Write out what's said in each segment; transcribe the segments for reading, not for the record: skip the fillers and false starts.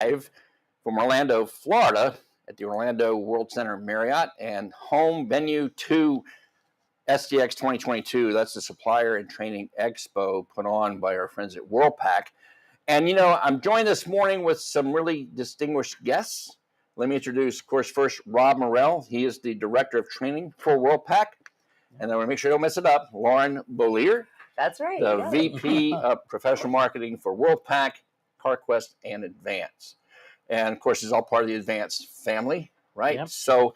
live from Orlando, Florida at the Orlando World Center Marriott and home venue to SDX 2022. That's the Supplier and Training Expo put on by our friends at Worldpac. And, I'm joined this morning with some really distinguished guests. Let me introduce, of course, first Rob Morrell. He is the Director of Training for Worldpac. And I want to make sure I don't mess it up. Lauren Beaulieu. That's right. The VP of Professional Marketing for Worldpac, Carquest, and Advance. And, of course, it's all part of the Advance family, right? Yep. So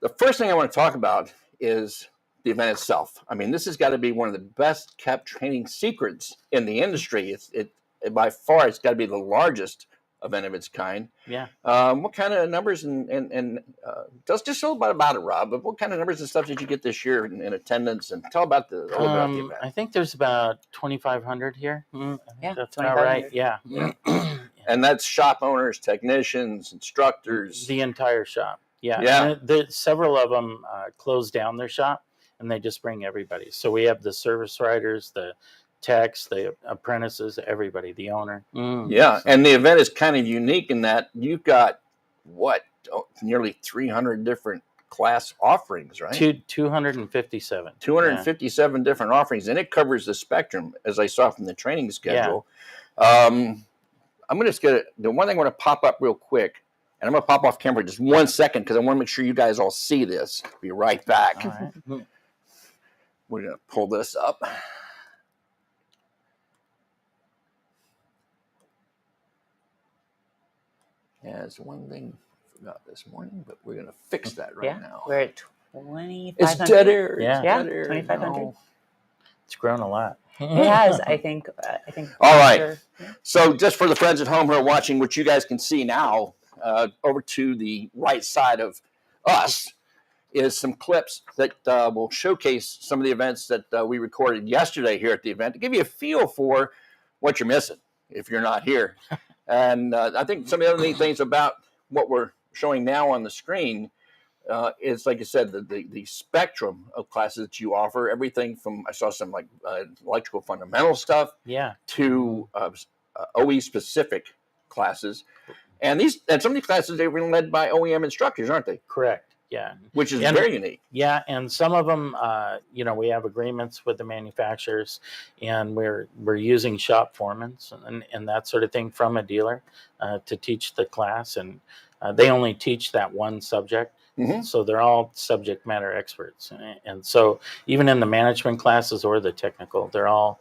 the first thing I want to talk about is the event itself. I mean, this has got to be one of the best kept training secrets in the industry. It by far, it's got to be the largest event of its kind. Yeah. What kind of numbers and just a little bit about it, Rob, but what kind of numbers and stuff did you get this year in attendance? And tell about a little bit about the event. I think there's about 2,500 here. Yeah, that's about right. Yeah. And that's shop owners, technicians, instructors. The entire shop. Yeah. Yeah. Several of them closed down their shop, and they just bring everybody. So we have the service riders, the techs, the apprentices, everybody, the owner. Yeah, and the event is kind of unique in that you've got, nearly 300 different class offerings, right? 257. 257 different offerings, and it covers the spectrum, as I saw from the training schedule. Yeah. I'm going to just get the one thing I want to pop up real quick, and I'm going to pop off camera just 1 second because I want to make sure you guys all see this. Be right back. All right. We're going to pull this up. Yeah, it's one thing I forgot this morning, but we're going to fix that now. We're at 2,500. It's dead air. Yeah, 2,500. No. It's grown a lot. It has, I think. All right. So just for the friends at home who are watching, which you guys can see now, over to the right side of us is some clips that will showcase some of the events that we recorded yesterday here at the event to give you a feel for what you're missing if you're not here. And I think some of the other neat things about what we're showing now on the screen is, like I said, the spectrum of classes that you offer. Everything from, I saw some electrical fundamental stuff to OE specific classes. And some of these classes, they've been led by OEM instructors, aren't they? Correct. Yeah. Which is very unique. Yeah, and some of them, we have agreements with the manufacturers, and we're using shop foremans and that sort of thing from a dealer to teach the class, and they only teach that one subject. Mm-hmm. So they're all subject matter experts. And so even in the management classes or the technical, they're all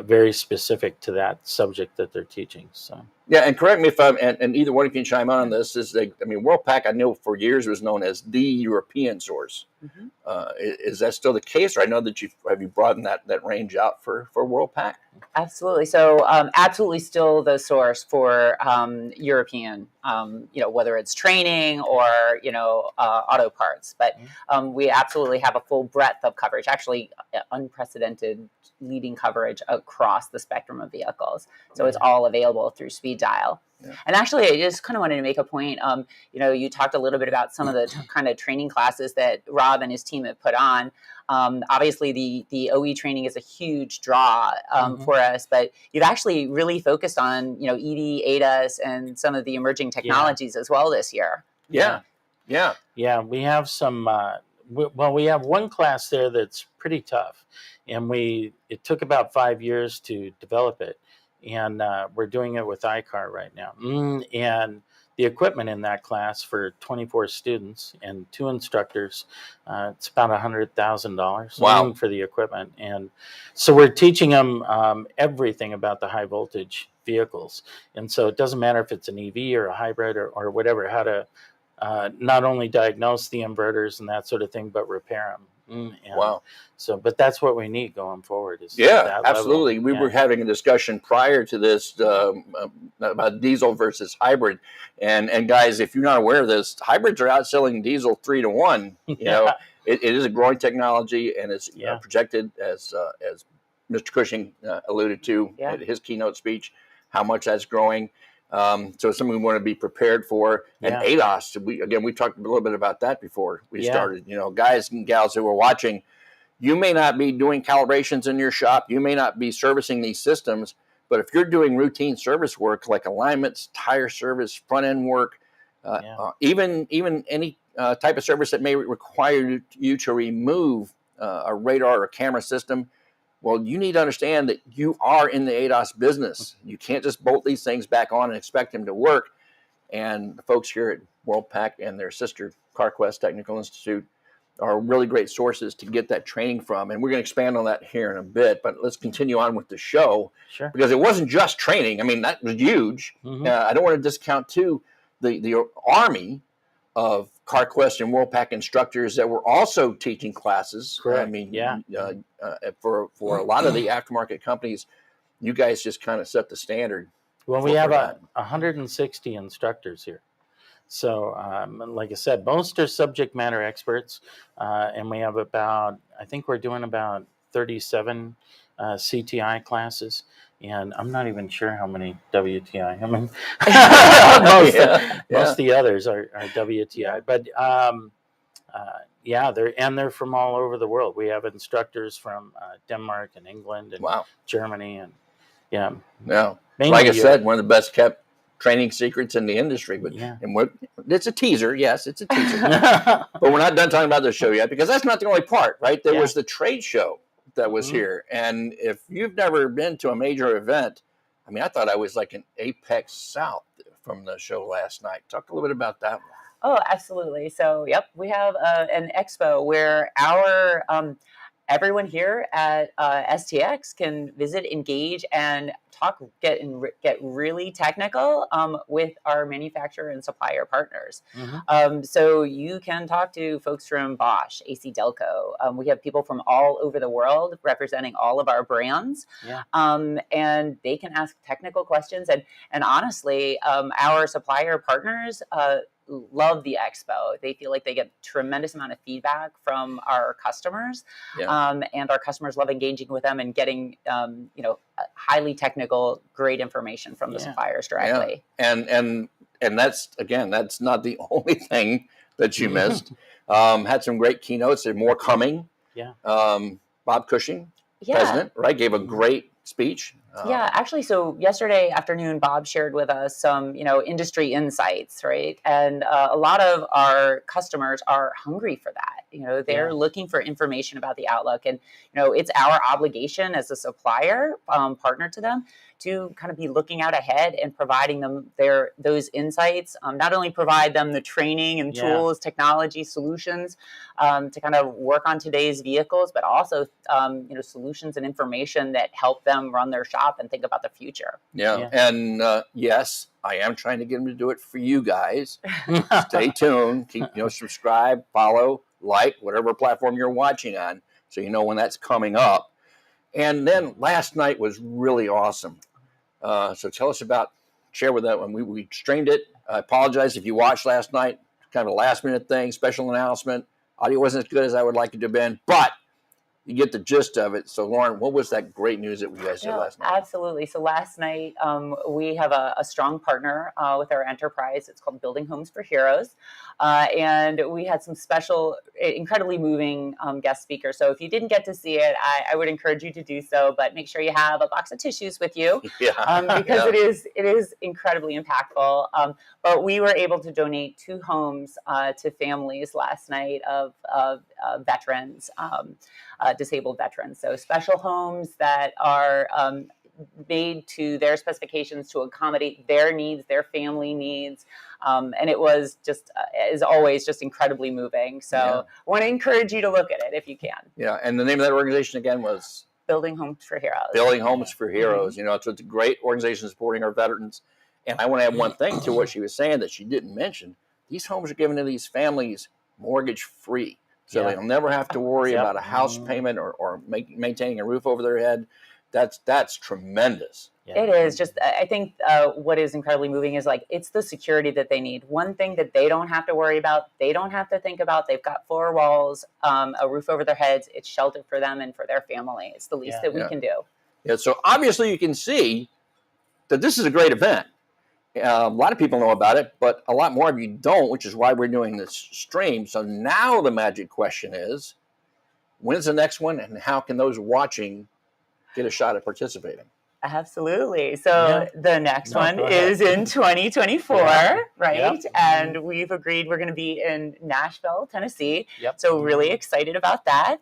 very specific to that subject that they're teaching. So. Yeah, and correct me if I'm, and either one of you can chime in on this, Worldpac, I know for years was known as the European source. Mm-hmm. Is that still the case? Or I know that have you broadened that range out for Worldpac? Absolutely. So absolutely still the source for European, whether it's training or, auto parts. But we absolutely have a full breadth of coverage, actually unprecedented leading coverage across the spectrum of vehicles. So it's all available through Speed Dial. Yeah. And actually, I just kind of wanted to make a point. You talked a little bit about some of the kind of training classes that Rob and his team have put on. Obviously, the OE training is a huge draw for us, but you've actually really focused on, EV, ADAS, and some of the emerging technologies as well this year. Yeah. We have some. We have one class there that's pretty tough, and it took about 5 years to develop it. And we're doing it with iCar right now. And the equipment in that class for 24 students and 2 instructors, it's about $100,000 for the equipment. And so we're teaching them everything about the high voltage vehicles. And so it doesn't matter if it's an EV or a hybrid or whatever, how to not only diagnose the inverters and that sort of thing, but repair them. So, but that's what we need going forward. Absolutely. We were having a discussion prior to this about diesel versus hybrid, and guys, if you're not aware of this, hybrids are outselling diesel 3-1. It is a growing technology, and it's projected as Mr. Cushing alluded to in his keynote speech, how much that's growing. So it's something we want to be prepared for. And ADAS, we talked a little bit about that before we started. Guys and gals who are watching, you may not be doing calibrations in your shop. You may not be servicing these systems, But if you're doing routine service work like alignments, tire service, front end work, even any type of service that may require you to remove a radar or camera system, well, you need to understand that you are in the ADAS business. You can't just bolt these things back on and expect them to work. And the folks here at Worldpac and their sister Carquest Technical Institute are really great sources to get that training from. And we're going to expand on that here in a bit, but let's continue on with the show. Sure. Because it wasn't just training. I mean, that was huge. I don't want to discount, too, the army of Carquest and Worldpac instructors that were also teaching classes. Correct. I mean, Yeah. For a lot of the aftermarket companies, you guys just kind of set the standard. Well, we have 160 instructors here. So, like I said, most are subject matter experts, and we have I think we're doing about 37 CTI classes, and I'm not even sure how many WTI. I mean, most of the others are WTI, but they're from all over the world. We have instructors from Denmark and England and Germany, and like I said, one of the best kept training secrets in the industry. But it's a teaser. Yes, it's a teaser. But we're not done talking about the show yet, because that's not the only part, right? There was the trade show that was here. And if you've never been to a major event, I mean, I thought I was like in Apex South from the show last night. Talk a little bit about that one. Oh, absolutely. So, we have an expo where our everyone here at STX can visit, engage, and talk, get really technical with our manufacturer and supplier partners. So you can talk to folks from Bosch, AC Delco. We have people from all over the world representing all of our brands, and they can ask technical questions. And honestly, our supplier partners love the expo. They feel like they get tremendous amount of feedback from our customers, and our customers love engaging with them and getting highly technical, great information from the suppliers directly. And that's not the only thing that you missed. Had some great keynotes. There's more coming. Bob Cushing, president, right, gave a great speech. Actually, so yesterday afternoon, Bob shared with us some, industry insights, right? And a lot of our customers are hungry for that. They're looking for information about the outlook, and it's our obligation as a supplier partner to them to kind of be looking out ahead and providing them those insights. Not only provide them the training and tools, technology solutions to kind of work on today's vehicles, but also solutions and information that help them run their shop and think about the future. And yes, I am trying to get them to do it for you guys. Stay tuned. Keep subscribe, follow, like whatever platform you're watching on, so you know when that's coming up. And then last night was really awesome. So tell us share with that one. We streamed it. I apologize if you watched last night. Kind of a last minute thing, special announcement. Audio wasn't as good as I would like it to have been, but you get the gist of it. So, Lauren, what was that great news that we guys did last night? Absolutely. So last night, we have a strong partner with our enterprise. It's called Building Homes for Heroes. And we had some special, incredibly moving guest speakers. So if you didn't get to see it, I would encourage you to do so, but make sure you have a box of tissues with you because it is incredibly impactful. But we were able to donate 2 homes to families last night of veterans, disabled veterans. So special homes that are made to their specifications to accommodate their needs, their family needs. And it was just, as always, just incredibly moving. So I want to encourage you to look at it if you can. Yeah. And the name of that organization again was? Building Homes for Heroes. Building Homes for Heroes. So it's a great organization supporting our veterans. And I want to add one thing to what she was saying that she didn't mention. These homes are given to these families mortgage free. So they'll never have to worry about a house payment or maintaining a roof over their head. That's tremendous. It is. Just, I think what is incredibly moving is it's the security that they need. One thing that they don't have to worry about, they don't have to think about. They've got 4 walls, a roof over their heads. It's shelter for them and for their family. It's the least that we can do. Yeah. So obviously you can see that this is a great event. A lot of people know about it, but a lot more of you don't, which is why we're doing this stream. So now the magic question is, when's the next one, and how can those watching get a shot at participating? Absolutely. So Yeah. the next No, one go ahead. is in 2024, Yeah. right? Yep. And we've agreed we're going to be in Nashville, Tennessee. Yep. So really excited about that.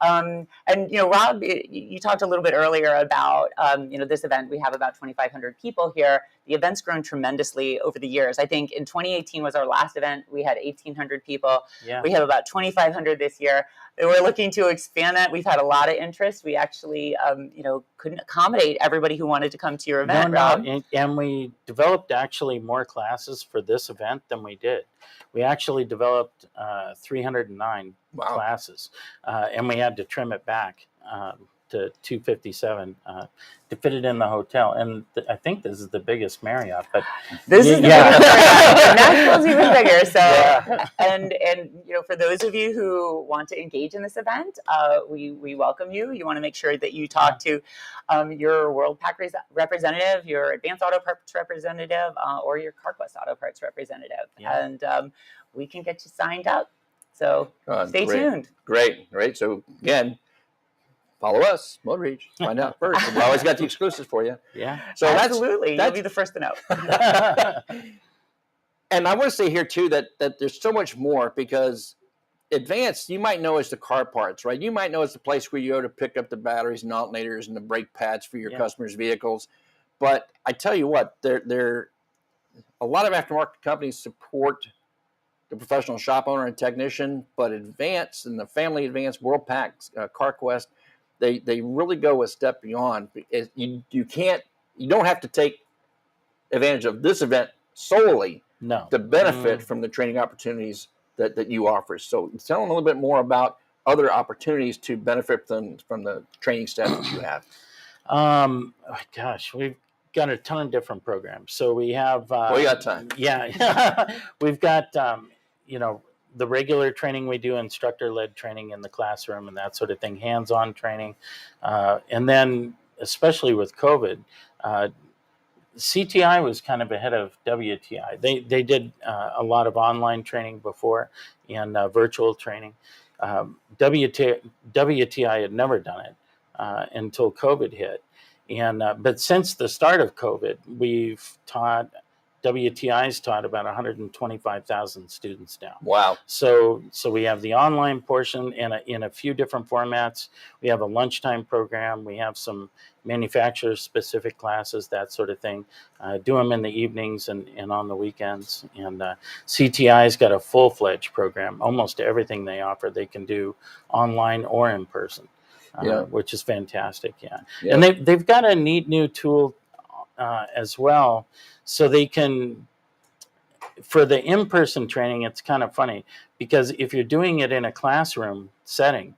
And, you know, Rob, you talked a little bit earlier about, you know, this event. We have about 2,500 people here. The event's grown tremendously over the years. I think in 2018 was our last event. We had 1,800 people. Yeah. We have about 2,500 this year. We're looking to expand that. We've had a lot of interest. We actually, you know, couldn't accommodate everybody who wanted to come to your event, Rob. And we developed actually more classes for this event than we did. We actually developed 309 classes, and we had to trim it back to 257 to fit it in the hotel. And I think this is the biggest Marriott, but this is the biggest Marriott. Nashville's even bigger. So, and you know, for those of you who want to engage in this event, we welcome you. You want to make sure that you talk to your Worldpac representative, your Advanced Auto Parts representative, or your Carquest Auto Parts representative, and we can get you signed up. So stay tuned. Great. So again, follow us, MotoLogic. Find out first. We always got the exclusives for you. Yeah. So absolutely, you'll be the first to know. And I want to say here too that there's so much more, because Advanced, you might know as the car parts, right? You might know as the place where you go to pick up the batteries and alternators and the brake pads for your customers' vehicles. But I tell you what, there a lot of aftermarket companies support the professional shop owner and technician, but Advanced and the family Advanced, Worldpac, Carquest, they really go a step beyond. You don't have to take advantage of this event solely to benefit from the training opportunities that you offer. So tell them a little bit more about other opportunities to benefit from the training staff that you have. Gosh, we've got a ton of different programs. So we have we got time. Yeah. We've got you know, the regular training we do, instructor-led training in the classroom and that sort of thing, hands-on training. And then, especially with COVID, CTI was kind of ahead of WTI. They did a lot of online training before and virtual training. WTI had never done it until COVID hit. And but since the start of COVID, WTI's taught about 125,000 students now. Wow. So we have the online portion in a few different formats. We have a lunchtime program. We have some manufacturer-specific classes, that sort of thing. Do them in the evenings and on the weekends. And CTI's got a full-fledged program. Almost everything they offer, they can do online or in person, which is fantastic. And they've got a neat new tool as well. So they can, for the in-person training, it's kind of funny because if you're doing it in a classroom setting,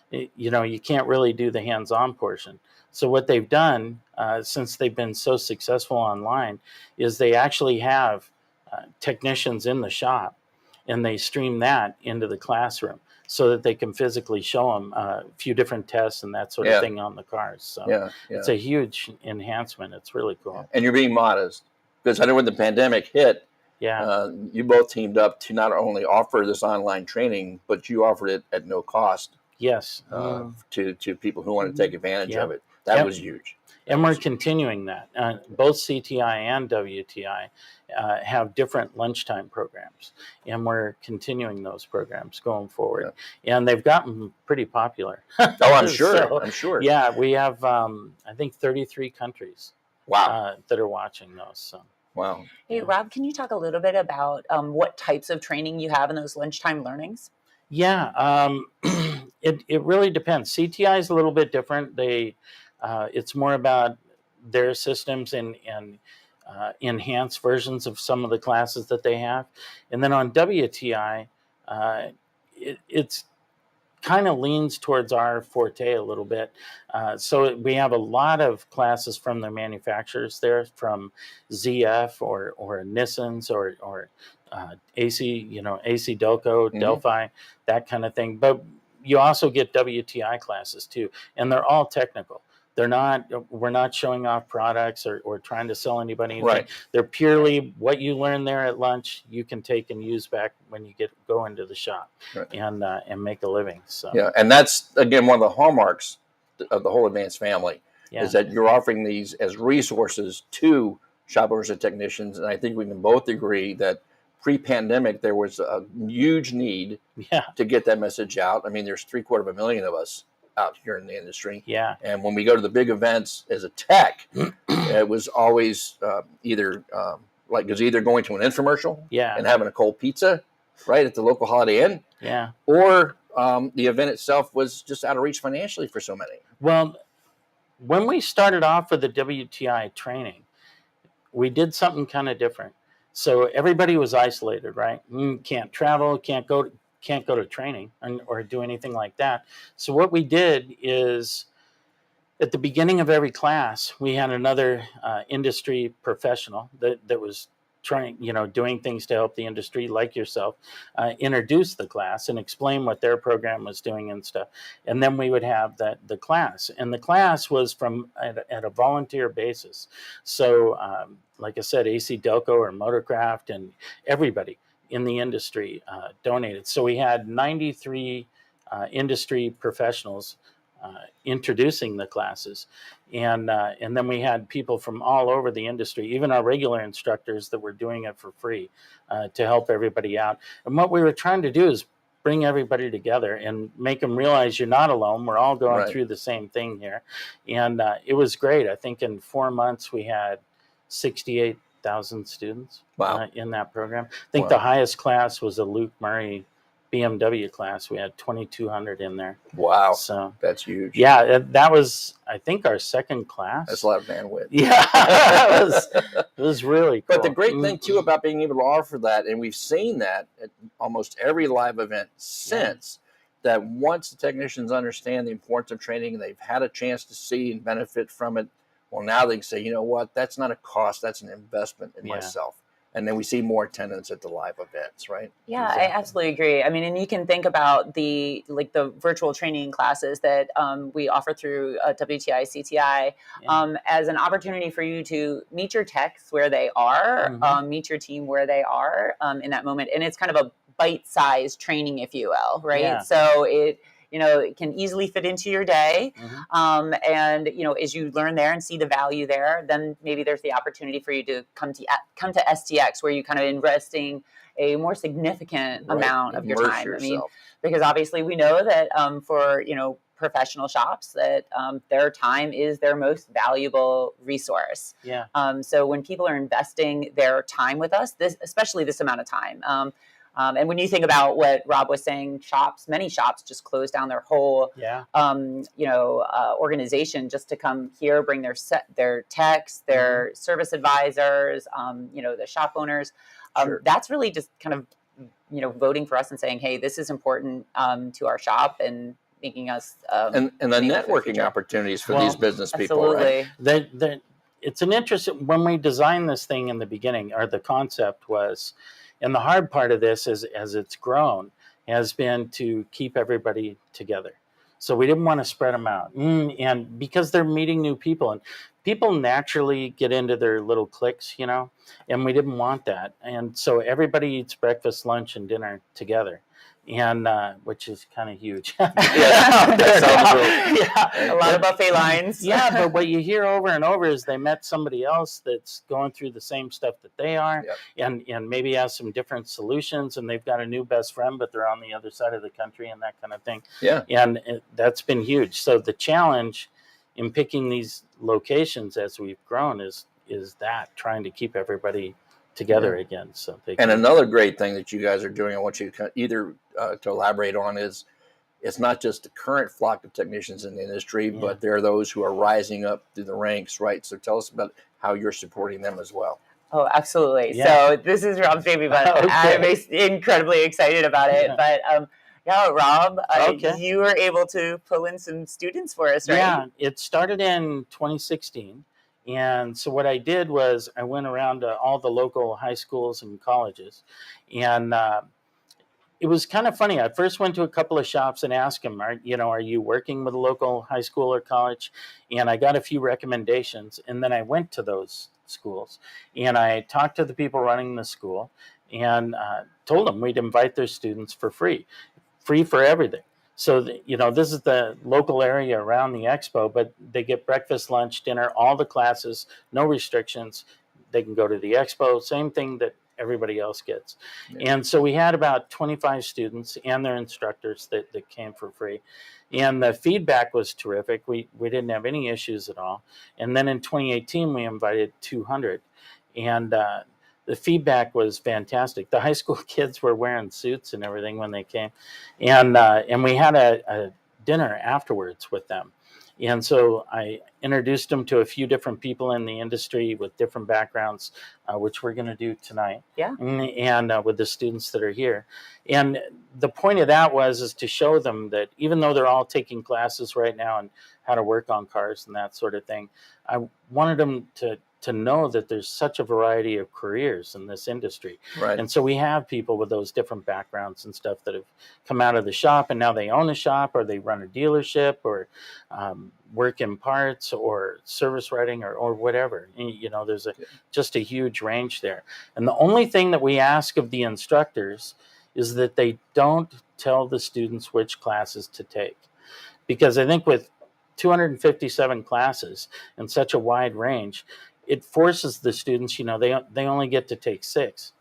you know, you can't really do the hands-on portion. So what they've done, since they've been so successful online, is they actually have technicians in the shop, and they stream that into the classroom so that they can physically show them a few different tests and that sort of thing on the cars. So it's a huge enhancement. It's really cool. And you're being modest, because I know when the pandemic hit, you both teamed up to not only offer this online training, but you offered it at no cost. Yes. To people who want to take advantage of it. That was huge. And we're continuing that. Both CTI and WTI have different lunchtime programs, and we're continuing those programs going forward. And they've gotten pretty popular. I'm sure. I'm sure. Yeah, we have, I think, 33 countries that are watching those. So. Wow. Hey, Rob, can you talk a little bit about what types of training you have in those lunchtime learnings? Yeah, it really depends. CTI is a little bit different. It's more about their systems and enhanced versions of some of the classes that they have. And then on WTI, it's kind of leans towards our forte a little bit. So we have a lot of classes from the manufacturers there, from ZF or Nissan's or AC Delco, Delphi, that kind of thing. But you also get WTI classes too, and they're all technical. We're not showing off products or trying to sell anybody anything. Right. They're purely what you learn there at lunch, you can take and use back when you go into the shop and make a living. So and that's again one of the hallmarks of the whole Advanced family. Yeah. is that you're offering these as resources to shop owners and technicians. And I think we can both agree that pre-pandemic, there was a huge need Yeah. to get that message out. I mean, there's 750,000 of us out here in the industry. Yeah. And when we go to the big events as a tech, it was always either going to an infomercial Yeah. and having a cold pizza right at the local Holiday Inn. Yeah. Or the event itself was just out of reach financially for so many. Well, when we started off with the WTI training, we did something kind of different. So everybody was isolated, right? Can't travel, can't go to training or do anything like that. So what we did is, at the beginning of every class, we had another industry professional that was trying, doing things to help the industry, like yourself, introduce the class and explain what their program was doing and stuff. And then we would have the class, and the class was at a volunteer basis. So, like I said, AC Delco or Motorcraft and everybody in the industry donated. So we had 93 industry professionals introducing the classes, and then we had people from all over the industry, even our regular instructors that were doing it for free to help everybody out. And what we were trying to do is bring everybody together and make them realize you're not alone. We're all going Right. through the same thing here, and it was great. I think in 4 months we had 68,000 students. Wow. In that program. I think Wow. the highest class was a Luke Murray BMW class. We had 2,200 in there. Wow. So that's huge. Yeah, that was, I think, our second class. That's a lot of bandwidth. Yeah, it was really cool. But the great thing, too, about being able to offer that, and we've seen that at almost every live event since, that once the technicians understand the importance of training and they've had a chance to see and benefit from it, well, now they can say, you know what, that's not a cost, that's an investment in myself. And then we see more attendance at the live events, right? Yeah, Exactly. I absolutely agree. I mean, and you can think about the virtual training classes that we offer through WTI, CTI as an opportunity for you to meet your techs where they are, meet your team where they are in that moment. And it's kind of a bite-sized training, if you will, right? Yeah. So it can easily fit into your day. And, as you learn there and see the value there, then maybe there's the opportunity for you to come to STX, where you kind of investing a more significant amount of your time. Yourself. I mean, because obviously we know that for, professional shops, that their time is their most valuable resource. Yeah. So when people are investing their time with us, especially this amount of time, and when you think about what Rob was saying, many shops just closed down their whole, organization just to come here, bring their techs, their service advisors, the shop owners. Sure. That's really just kind of, voting for us and saying, hey, this is important to our shop and making us. And the networking opportunities for these business people, right? It's an interesting, when we designed this thing in the beginning, or the concept was, and the hard part of this is, as it's grown, has been to keep everybody together. So we didn't want to spread them out. And because they're meeting new people, and people naturally get into their little cliques, and we didn't want that. And so everybody eats breakfast, lunch, and dinner together. And which is kind of huge. A lot of buffet lines. Yeah, but what you hear over and over is they met somebody else that's going through the same stuff that they are, and maybe has some different solutions, and they've got a new best friend, but they're on the other side of the country and that kind of thing. Yeah, and that's been huge. So the challenge in picking these locations as we've grown is that trying to keep everybody together again. So and another great thing that you guys are doing, I want you to either to elaborate on, is it's not just the current flock of technicians in the industry, but there are those who are rising up through the ranks, right? So tell us about how you're supporting them as well. Oh, absolutely. Yeah. So this is Rob's baby, but I'm incredibly excited about it. But Rob, you were able to pull in some students for us, right? Yeah, it started in 2016. And so what I did was I went around to all the local high schools and colleges, and it was kind of funny. I first went to a couple of shops and asked them, are you working with a local high school or college? And I got a few recommendations, and then I went to those schools and I talked to the people running the school and told them we'd invite their students for free for everything. So, this is the local area around the expo, but they get breakfast, lunch, dinner, all the classes, no restrictions. They can go to the expo, same thing that everybody else gets. Yeah. And so we had about 25 students and their instructors that came for free. And the feedback was terrific. We didn't have any issues at all. And then in 2018, we invited 200. And the feedback was fantastic. The high school kids were wearing suits and everything when they came. And we had a dinner afterwards with them. And so I introduced them to a few different people in the industry with different backgrounds, which we're going to do tonight. Yeah. And with the students that are here. And the point of that is to show them that even though they're all taking classes right now on how to work on cars and that sort of thing, I wanted them to know that there's such a variety of careers in this industry. Right. And so we have people with those different backgrounds and stuff that have come out of the shop and now they own a shop or they run a dealership or work in parts or service writing or whatever. There's just a huge range there. And the only thing that we ask of the instructors is that they don't tell the students which classes to take. Because I think with 257 classes and such a wide range, it forces the students, they only get to take 6.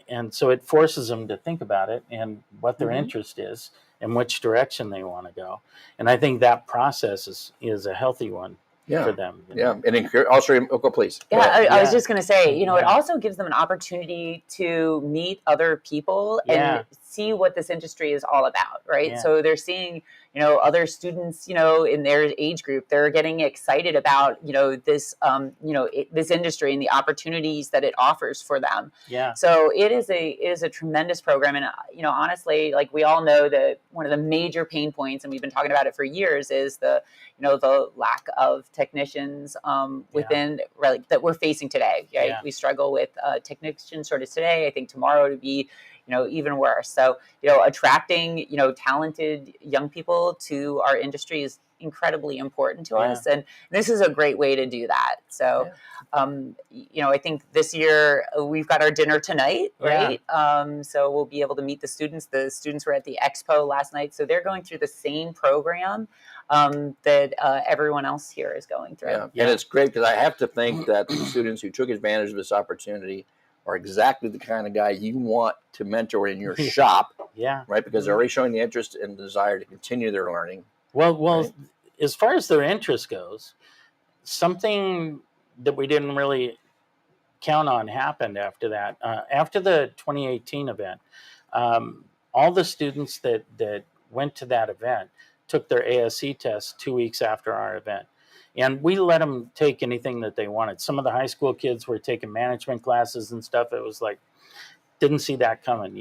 And so it forces them to think about it and what their interest is and which direction they want to go. And I think that process is a healthy one for them. Yeah. And also, please. Yeah, I was just going to say, it also gives them an opportunity to meet other people and see what this industry is all about, right? Yeah. So they're seeing, other students, in their age group, they're getting excited about, this, this industry and the opportunities that it offers for them. Yeah. So it is a tremendous program. And, honestly, like we all know that one of the major pain points, and we've been talking about it for years, is the lack of technicians within that we're facing today. Right? Yeah. We struggle with technician shortage today. I think tomorrow to be even worse. So attracting talented young people to our industry is incredibly important to us, and this is a great way to do that. So I think this year we've got our dinner tonight, right? So we'll be able to meet the students. The students were at the Expo last night, so they're going through the same program that everyone else here is going through. And it's great because I have to think that the students who took advantage of this opportunity are exactly the kind of guy you want to mentor in your shop, right? Because they're already showing the interest and desire to continue their learning. Well, right? As far as their interest goes, something that we didn't really count on happened after that. After the 2018 event, all the students that went to that event took their ASE test 2 weeks after our event. And we let them take anything that they wanted. Some of the high school kids were taking management classes and stuff. It was like, didn't see that coming,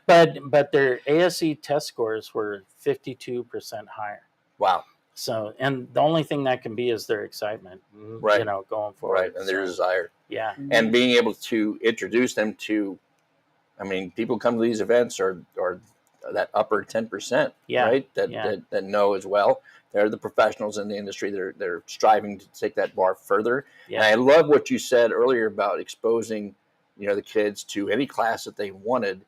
But their ASE test scores were 52% higher. Wow. So, and the only thing that can be is their excitement, right? Going forward. Right, and their desire. Yeah. And being able to introduce them to, people come to these events are that upper 10%, right? That know as well. They're the professionals in the industry. They're striving to take that bar further. Yeah. And I love what you said earlier about exposing, the kids to any class that they wanted.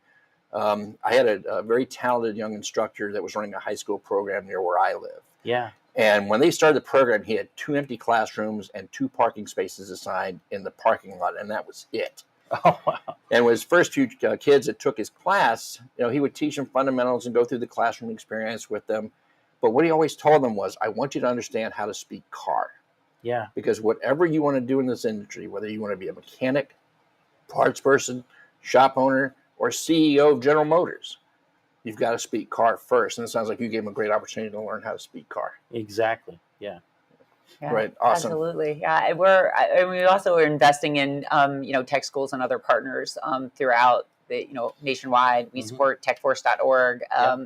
I had a very talented young instructor that was running a high school program near where I live. Yeah. And when they started the program, he had 2 empty classrooms and 2 parking spaces assigned in the parking lot, and that was it. Oh, wow. And with his first few kids that took his class, he would teach them fundamentals and go through the classroom experience with them. But what he always told them was, I want you to understand how to speak car. Yeah. Because whatever you want to do in this industry, whether you want to be a mechanic, parts person, shop owner, or CEO of General Motors, you've got to speak car first. And it sounds like you gave him a great opportunity to learn how to speak car. Exactly. Yeah. Yeah, right. Awesome. Absolutely. Yeah. We also are investing in, tech schools and other partners throughout the, nationwide. We support techforce.org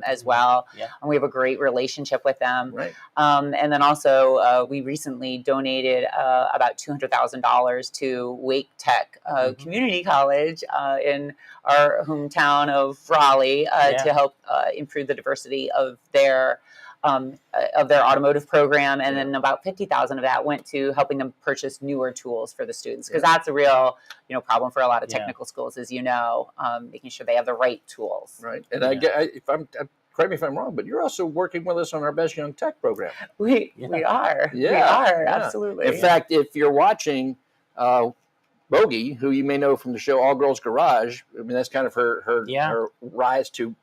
as well. Yeah. And we have a great relationship with them. Right. And then also we recently donated about $200,000 to Wake Tech Community College in our hometown of Raleigh to help improve the diversity of their automotive program, and then about 50,000 of that went to helping them purchase newer tools for the students, because that's a real problem for a lot of technical schools, as making sure they have the right tools. Right, and if I'm correct me if I'm wrong, but you're also working with us on our Best Young Tech program. We are. We are, absolutely. In fact, if you're watching Bogey, who you may know from the show All Girls Garage, I mean, that's kind of her rise to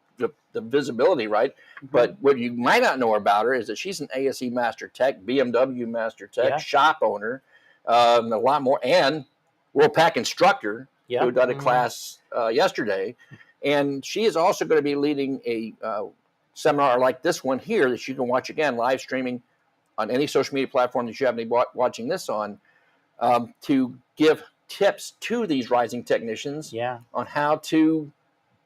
the visibility, right? Mm-hmm. But what you might not know about her is that she's an ASE Master Tech, BMW Master Tech, shop owner, a lot more, and Worldpac instructor who did a class yesterday. And she is also going to be leading a seminar like this one here that you can watch again, live streaming on any social media platform that you happen to be watching this on, to give tips to these rising technicians on how to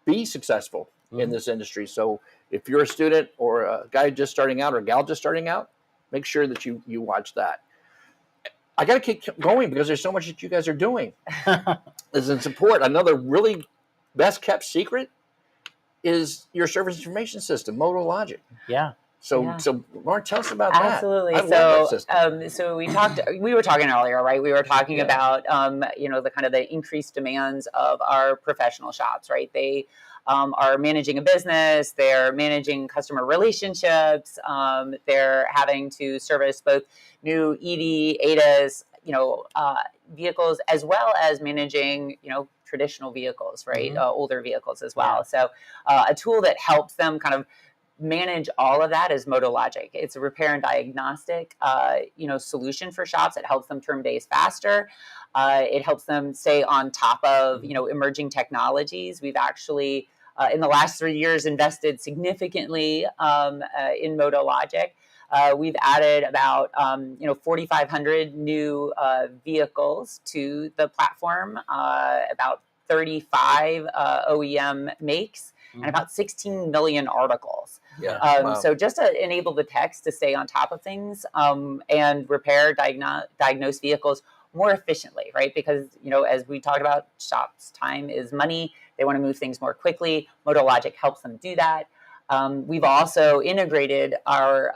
be successful in this industry. So if you're a student or a guy just starting out or a gal just starting out, make sure that you watch that. I got to keep going because there's so much that you guys are doing. As in support, another really best kept secret is your service information system, MotoLogic. So Lauren, tell us about that. Absolutely. So we were talking earlier, right? We were talking about, the kind of the increased demands of our professional shops, right? They are managing a business, they're managing customer relationships, they're having to service both new EV, ADAS, vehicles, as well as managing, traditional vehicles, right? Older vehicles as well. So a tool that helps them kind of manage all of that is MotoLogic. It's a repair and diagnostic, solution for shops. It helps them turn bays faster. It helps them stay on top of, emerging technologies. We've actually, in the last 3 years, invested significantly in MotoLogic. We've added about 4,500 new vehicles to the platform, about 35 OEM makes, and about 16 million articles. So just to enable the techs to stay on top of things and repair, diagnose vehicles more efficiently, right? Because, as we talked about, shops' time is money. They want to move things more quickly. MotoLogic helps them do that. We've also integrated our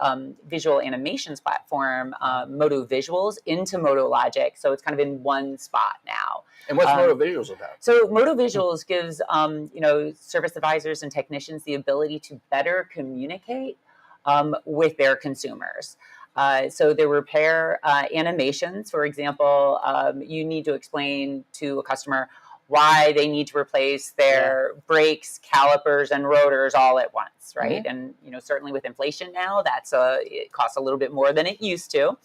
visual animations platform, Moto Visuals, into MotoLogic. So it's kind of in one spot now. And what's Moto Visuals about? So Moto Visuals gives, service advisors and technicians the ability to better communicate with their consumers. So the repair animations, for example, you need to explain to a customer why they need to replace their brakes, calipers, and rotors all at once, right? And certainly with inflation now, it costs a little bit more than it used to.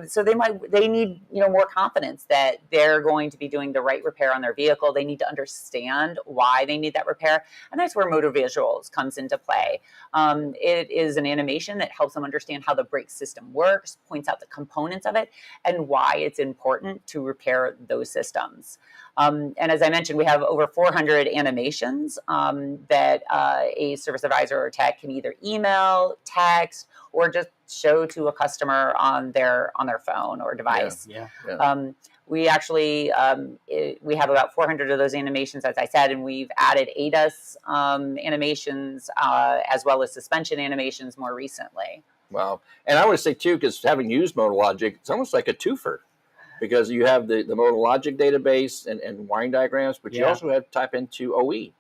So they need more confidence that they're going to be doing the right repair on their vehicle. They need to understand why they need that repair, and that's where Moto Visuals comes into play. It is an animation that helps them understand how the brake system works, points out the components of it, and why it's important to repair those systems. And as I mentioned, we have over 400 animations that a service advisor or tech can either email, text, or just show to a customer on their phone or device. We actually we have about 400 of those animations, as I said, and we've added ADAS animations as well as suspension animations more recently. Wow. And I want to say, too, because having used MotoLogic, it's almost like a twofer. Because you have the MotoLogic database and wiring diagrams, but you also have to type into OE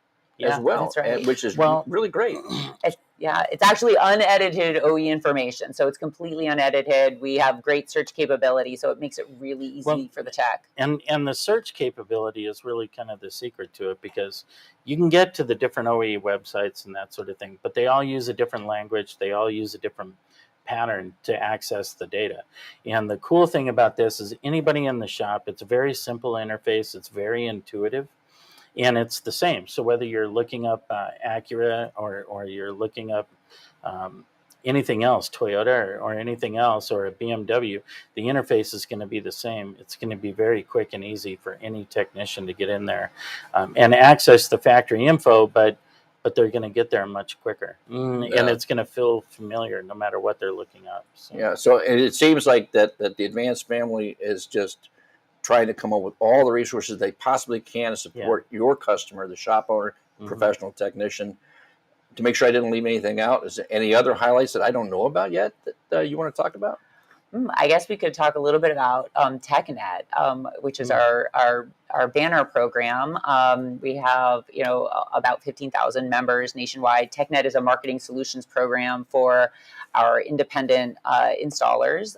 as well, that's right. which is really great. It's actually unedited OE information, so it's completely unedited. We have great search capability, so it makes it really easy for the tech. And the search capability is really kind of the secret to it, because you can get to the different OE websites and that sort of thing, but they all use a different language. They all use a different pattern to access the data. And the cool thing about this is anybody in the shop, it's a very simple interface. It's very intuitive, and it's the same. So whether you're looking up Acura or you're looking up anything else, Toyota or anything else, or a BMW, the interface is going to be the same. It's going to be very quick and easy for any technician to get in there and access the factory info, but they're going to get there much quicker. And it's going to feel familiar no matter what they're looking up. So it seems like that the Advanced family is just trying to come up with all the resources they possibly can to support your customer, the shop owner, professional technician. To make sure I didn't leave anything out, is there any other highlights that I don't know about yet that you want to talk about? I guess we could talk a little bit about Technet, which is our our banner program. We have, about 15,000 members nationwide. Technet is a marketing solutions program for our independent installers,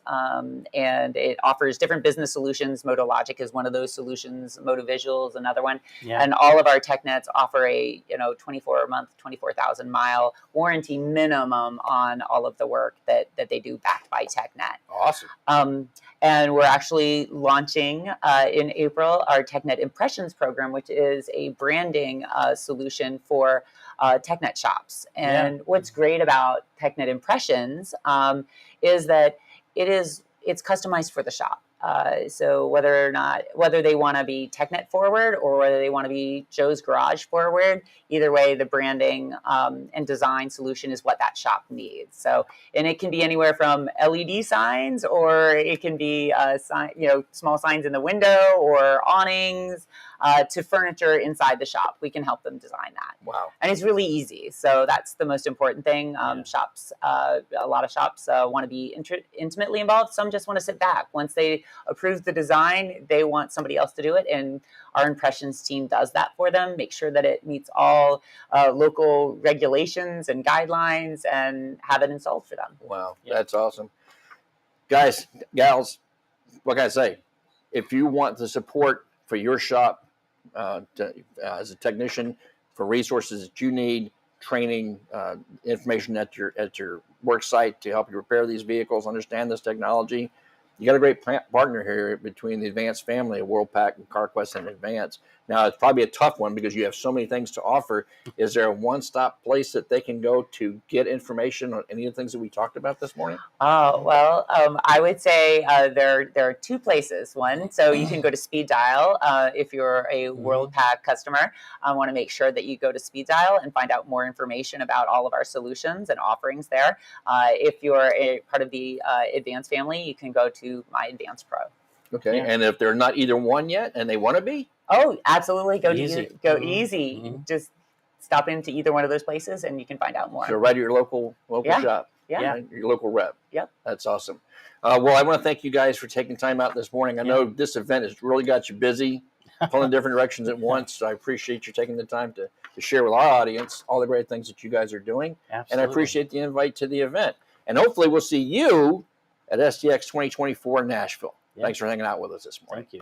and it offers different business solutions. MotoLogic is one of those solutions. MotoVisual is another one. Yeah. And all of our Technets offer a 24-month, 24,000-mile warranty minimum on all of the work that they do, backed by Technet. Awesome. And we're actually launching in April our Technet Impressions program, which is a branding solution for Technet shops. And what's great about Technet Impressions is that it's customized for the shop. So whether they want to be Technet forward or whether they want to be Joe's Garage forward, either way, the branding and design solution is what that shop needs. So, and it can be anywhere from LED signs, or it can be small signs in the window or awnings, to furniture inside the shop. We can help them design that. Wow. And it's really easy. So that's the most important thing. Shops, a lot of shops want to be intimately involved. Some just want to sit back. Once they approve the design, they want somebody else to do it. And our impressions team does that for them, make sure that it meets all local regulations and guidelines, and have it installed for them. Wow. That's awesome. Guys, gals, what can I say? If you want the support for your shop, as a technician, for resources that you need, training, information at your work site to help you repair these vehicles, understand this technology, you got a great partner here between the Advance family of Worldpac and Carquest and Advance. Now, it's probably a tough one because you have so many things to offer. Is there a one-stop place that they can go to get information on any of the things that we talked about this morning? I would say there are two places. One, so you can go to Speed Dial. If you're a Worldpac customer, I want to make sure that you go to Speed Dial and find out more information about all of our solutions and offerings there. If you're a part of the Advance family, you can go to My Advance Pro. Okay, and if they're not either one yet and they want to be? Oh, absolutely. Go Easy. easy. Just stop into either one of those places and you can find out more. So right at your local shop. Yeah. Your local rep. Yep. That's awesome. Well, I want to thank you guys for taking time out this morning. I know this event has really got you busy, pulling different directions at once. So I appreciate you taking the time to share with our audience all the great things that you guys are doing. Absolutely. And I appreciate the invite to the event. And hopefully we'll see you at SDX 2024 in Nashville. Thanks for hanging out with us this morning. Thank you.